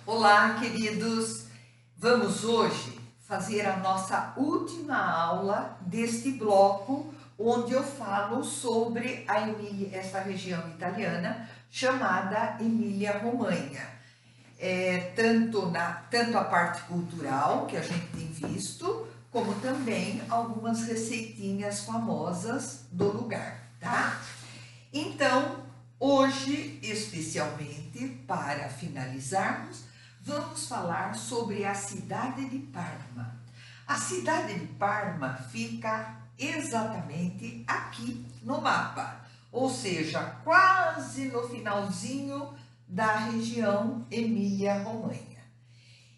Olá, queridos! Vamos hoje fazer a nossa última aula deste bloco, onde eu falo sobre essa região italiana chamada Emília-Romanha. Tanto a parte cultural, que a gente tem visto, como também algumas receitinhas famosas do lugar, tá? Então, hoje, especialmente para finalizarmos, vamos falar sobre a cidade de Parma. A cidade de Parma fica exatamente aqui no mapa, ou seja, quase no finalzinho da região Emília-Romanha.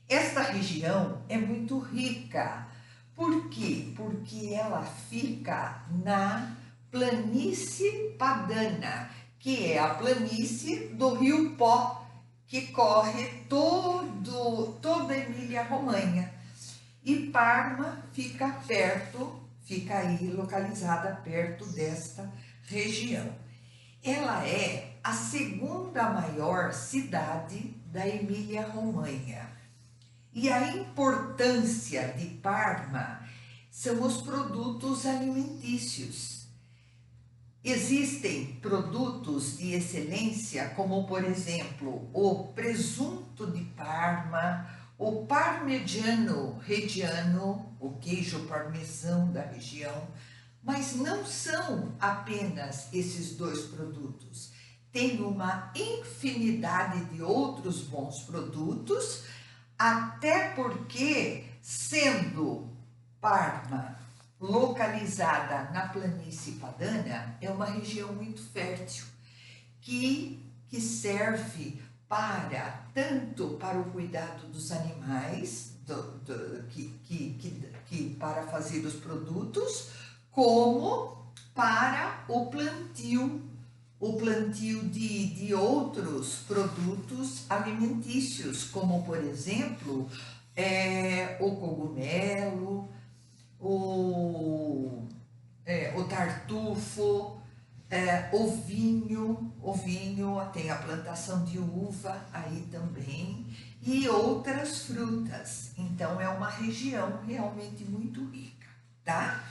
Esta região é muito rica. Por quê? Porque ela fica na planície padana, que é a planície do rio Pó, que corre toda a Emília-Romanha. E Parma fica aí localizada perto desta região. Ela é a segunda maior cidade da Emília-Romanha. E a importância de Parma são os produtos alimentícios. Existem produtos de excelência, como por exemplo, o presunto de Parma, o parmigiano reggiano, o queijo parmesão da região, mas não são apenas esses dois produtos. Tem uma infinidade de outros bons produtos, até porque, sendo Parma localizada na planície padana, é uma região muito fértil, que serve tanto para o cuidado dos animais, para fazer os produtos, como para o plantio de outros produtos alimentícios, como por exemplo, o cogumelo, o tartufo, o vinho, tem a plantação de uva aí também, e outras frutas. Então, é uma região realmente muito rica, tá?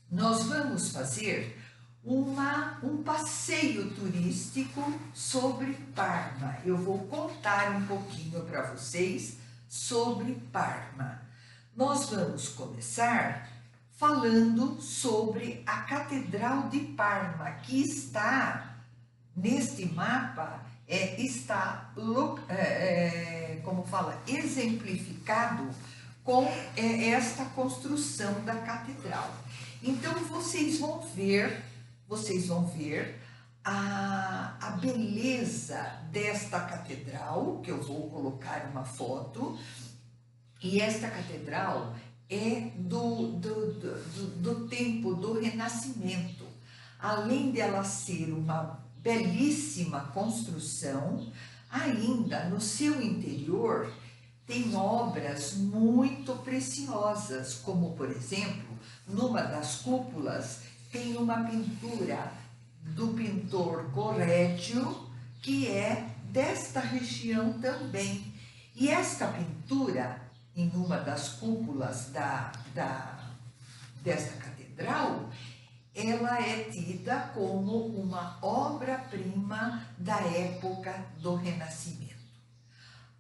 Nós vamos fazer um passeio turístico sobre Parma. Eu vou contar um pouquinho para vocês sobre Parma. Nós vamos começar falando sobre a Catedral de Parma, que está neste mapa, exemplificado com esta construção da catedral. Então vocês vão ver a beleza desta catedral, que eu vou colocar uma foto. E esta catedral é do tempo do Renascimento. Além de ela ser uma belíssima construção, ainda no seu interior tem obras muito preciosas, como por exemplo, numa das cúpulas tem uma pintura do pintor Correggio, que é desta região também. E esta pintura, em uma das cúpulas desta catedral, ela é tida como uma obra-prima da época do Renascimento.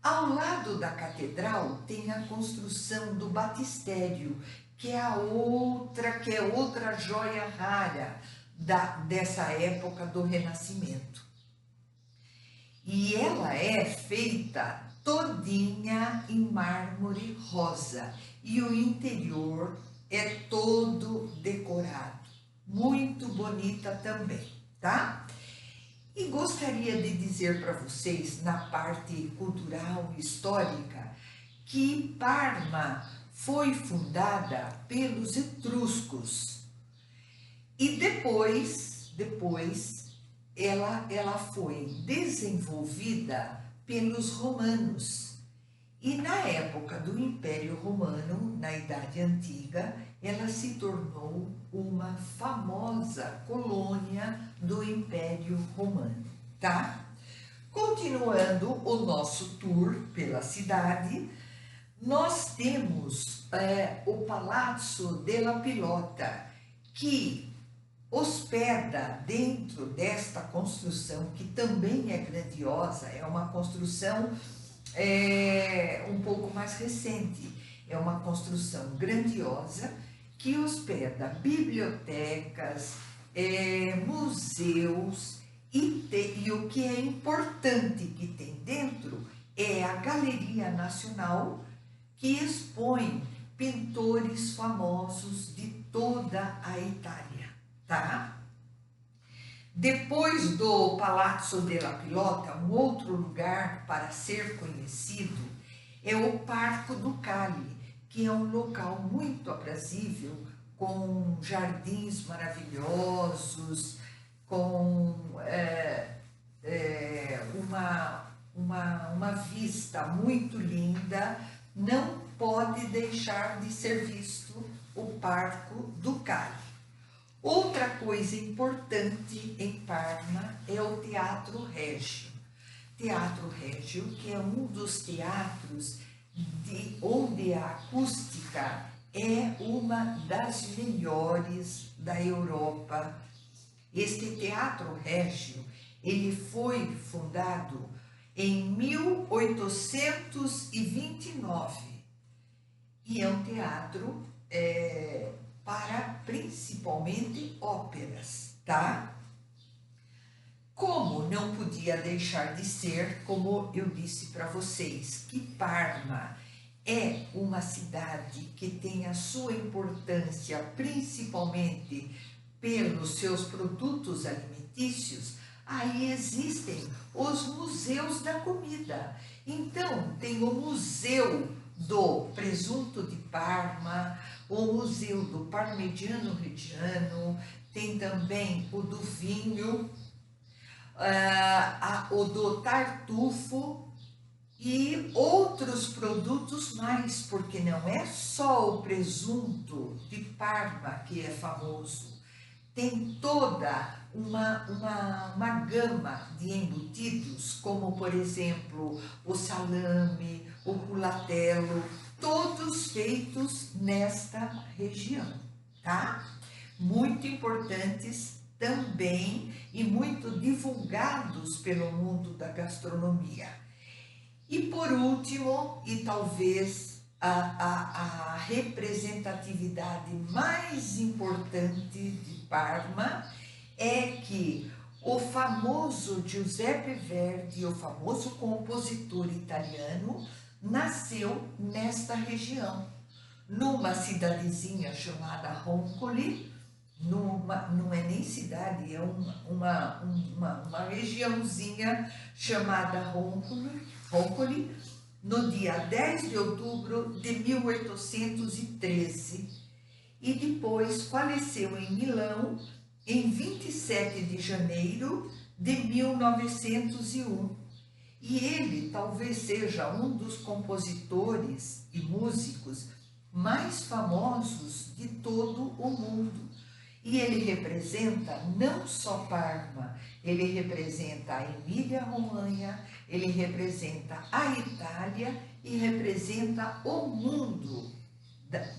Ao lado da catedral tem a construção do batistério, que é outra joia rara dessa época do Renascimento. E ela é feita todinha em mármore rosa, e o interior é todo decorado, muito bonita também, tá? E gostaria de dizer para vocês, na parte cultural e histórica, que Parma foi fundada pelos etruscos e depois ela foi desenvolvida pelos romanos. E na época do Império Romano, na Idade Antiga, ela se tornou uma famosa colônia do Império Romano, tá? Continuando o nosso tour pela cidade, nós temos o Palazzo della Pilota, que hospeda dentro desta construção, que também é grandiosa, é uma construção um pouco mais recente, é uma construção grandiosa que hospeda bibliotecas, museus e o que é importante que tem dentro é a Galeria Nacional, que expõe pintores famosos de toda a Itália, tá? Depois do Palazzo della Pilota, um outro lugar para ser conhecido é o Parco Ducale, que é um local muito aprazível, com jardins maravilhosos, com uma vista muito linda. Não pode deixar de ser visto o Parco Ducale. Outra coisa importante em Parma é o Teatro Regio. Teatro Regio, que é um dos teatros onde a acústica é uma das melhores da Europa. Este Teatro Regio, ele foi fundado em 1829 e é um teatro para principalmente óperas, tá? Como não podia deixar de ser, como eu disse para vocês, que Parma é uma cidade que tem a sua importância principalmente pelos seus produtos alimentícios, aí existem os museus da comida. Então, tem o Museu do Presunto de Parma, o Museu do Parmigiano Reggiano, tem também o do vinho, o do tartufo e outros produtos mais, porque não é só o presunto de Parma que é famoso. Tem toda uma gama de embutidos, como por exemplo o salame, o culatello, todos feitos nesta região, tá? Muito importantes também e muito divulgados pelo mundo da gastronomia. E por último, e talvez a representatividade mais importante de Parma, é que o famoso Giuseppe Verdi, o famoso compositor italiano, nasceu nesta região, numa cidadezinha chamada Roncoli. Não é nem cidade, é uma regiãozinha chamada Roncoli, no dia 10 de outubro de 1813, e depois faleceu em Milão em 27 de janeiro de 1901. E ele talvez seja um dos compositores e músicos mais famosos de todo o mundo. E ele representa não só Parma, ele representa a Emília-Romanha, ele representa a Itália e representa o mundo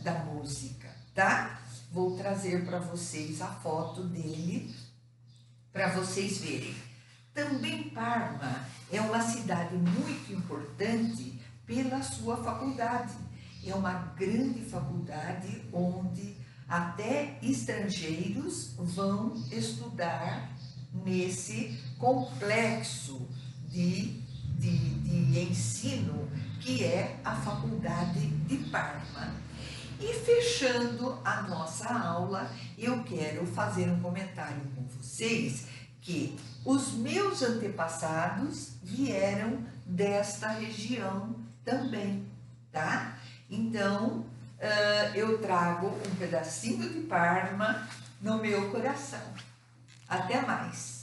da música, tá? Vou trazer para vocês a foto dele, para vocês verem. Também Parma é uma cidade muito importante pela sua faculdade. É uma grande faculdade onde até estrangeiros vão estudar nesse complexo de ensino que é a Faculdade de Parma. E fechando a nossa aula, eu quero fazer um comentário com vocês que os meus antepassados vieram desta região também, tá? Então, eu trago um pedacinho de Parma no meu coração. Até mais!